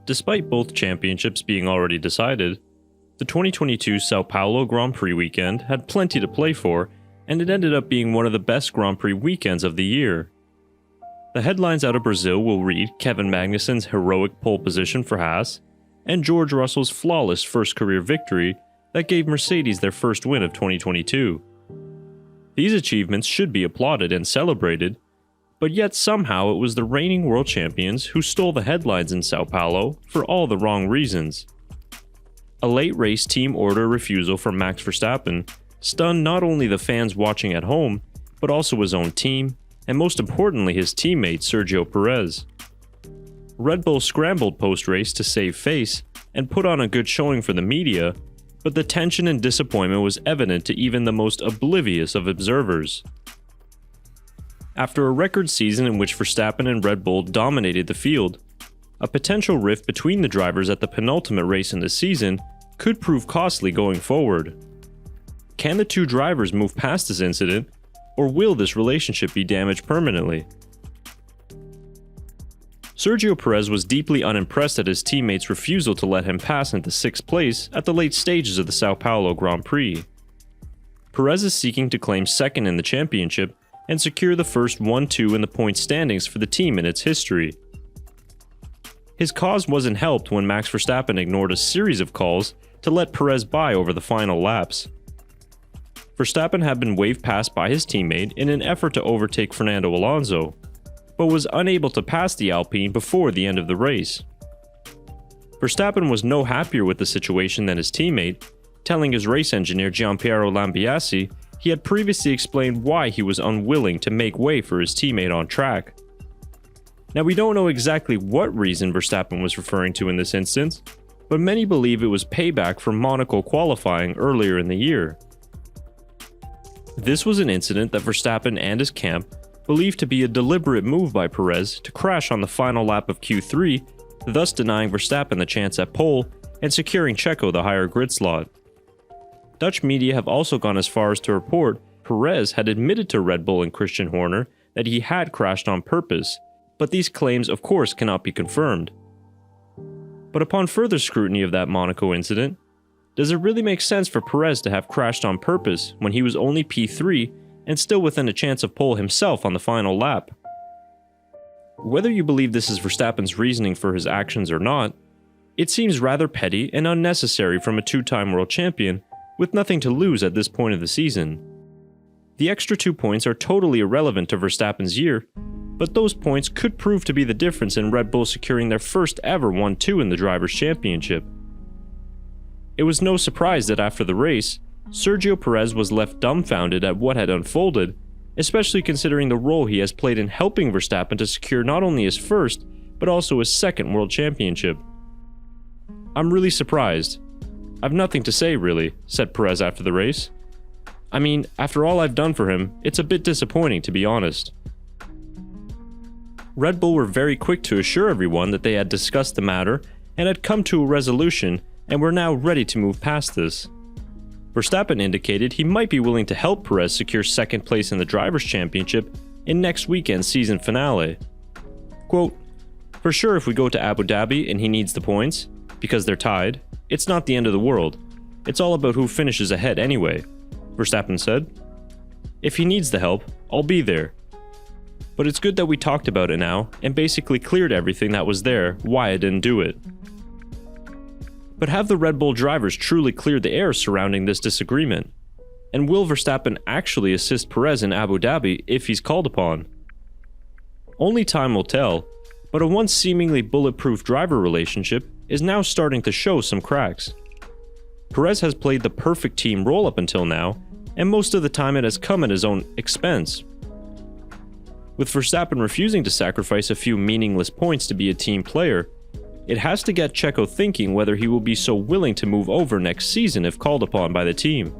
Despite both championships being already decided, the 2022 Sao Paulo Grand Prix weekend had plenty to play for, and it ended up being one of the best Grand Prix weekends of the year. The headlines out of Brazil will read Kevin Magnussen's heroic pole position for Haas, and George Russell's flawless first career victory that gave Mercedes their first win of 2022. These achievements should be applauded and celebrated, but yet somehow it was the reigning world champions who stole the headlines in Sao Paulo for all the wrong reasons. A late race team order refusal from Max Verstappen stunned not only the fans watching at home, but also his own team, and most importantly his teammate Sergio Perez. Red Bull scrambled post-race to save face and put on a good showing for the media, but the tension and disappointment was evident to even the most oblivious of observers. After a record season in which Verstappen and Red Bull dominated the field, a potential rift between the drivers at the penultimate race in the season could prove costly going forward. Can the two drivers move past this incident, or will this relationship be damaged permanently? Sergio Perez was deeply unimpressed at his teammates' refusal to let him pass into 6th place at the late stages of the Sao Paulo Grand Prix. Perez is seeking to claim second in the championship and secure the first 1-2 in the point standings for the team in its history. His cause wasn't helped when Max Verstappen ignored a series of calls to let Perez by over the final laps. Verstappen had been waved past by his teammate in an effort to overtake Fernando Alonso, but was unable to pass the Alpine before the end of the race. Verstappen was no happier with the situation than his teammate, telling his race engineer Gianpiero Lambiase he had previously explained why he was unwilling to make way for his teammate on track. Now, we don't know exactly what reason Verstappen was referring to in this instance, but many believe it was payback for Monaco qualifying earlier in the year. This was an incident that Verstappen and his camp believed to be a deliberate move by Perez to crash on the final lap of Q3, thus denying Verstappen the chance at pole and securing Checo the higher grid slot. Dutch media have also gone as far as to report Perez had admitted to Red Bull and Christian Horner that he had crashed on purpose, but these claims of course cannot be confirmed. But upon further scrutiny of that Monaco incident, does it really make sense for Perez to have crashed on purpose when he was only P3 and still within a chance of pole himself on the final lap? Whether you believe this is Verstappen's reasoning for his actions or not, it seems rather petty and unnecessary from a two-time world champion with nothing to lose at this point of the season. The extra 2 points are totally irrelevant to Verstappen's year, but those points could prove to be the difference in Red Bull securing their first ever 1-2 in the Drivers' Championship. It was no surprise that after the race, Sergio Perez was left dumbfounded at what had unfolded, especially considering the role he has played in helping Verstappen to secure not only his first, but also his second world championship. "I'm really surprised. I've nothing to say really," said Perez after the race. "I mean, after all I've done for him, it's a bit disappointing to be honest." Red Bull were very quick to assure everyone that they had discussed the matter and had come to a resolution and were now ready to move past this. Verstappen indicated he might be willing to help Perez secure second place in the Drivers' Championship in next weekend's season finale. Quote, "For sure if we go to Abu Dhabi and he needs the points, because they're tied, it's not the end of the world. It's all about who finishes ahead anyway," Verstappen said. "If he needs the help, I'll be there. But it's good that we talked about it now and basically cleared everything that was there why I didn't do it." But have the Red Bull drivers truly cleared the air surrounding this disagreement? And will Verstappen actually assist Perez in Abu Dhabi if he's called upon? Only time will tell, but a once seemingly bulletproof driver relationship is now starting to show some cracks. Perez has played the perfect team role up until now, and most of the time it has come at his own expense. With Verstappen refusing to sacrifice a few meaningless points to be a team player, it has to get Checo thinking whether he will be so willing to move over next season if called upon by the team.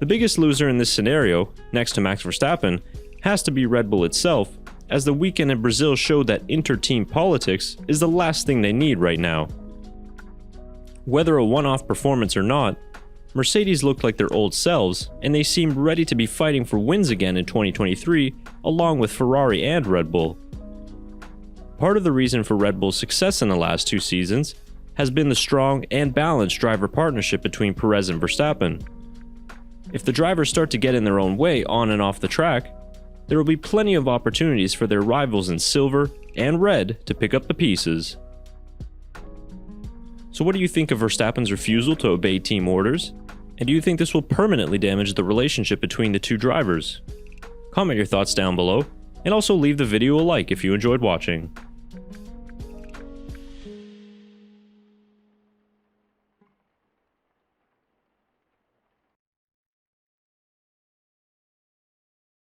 The biggest loser in this scenario, next to Max Verstappen, has to be Red Bull itself, as the weekend in Brazil showed that inter-team politics is the last thing they need right now. Whether a one-off performance or not, Mercedes looked like their old selves, and they seemed ready to be fighting for wins again in 2023, along with Ferrari and Red Bull. Part of the reason for Red Bull's success in the last 2 seasons has been the strong and balanced driver partnership between Perez and Verstappen. If the drivers start to get in their own way on and off the track, there will be plenty of opportunities for their rivals in silver and red to pick up the pieces. So what do you think of Verstappen's refusal to obey team orders? And do you think this will permanently damage the relationship between the two drivers? Comment your thoughts down below, and also leave the video a like if you enjoyed watching.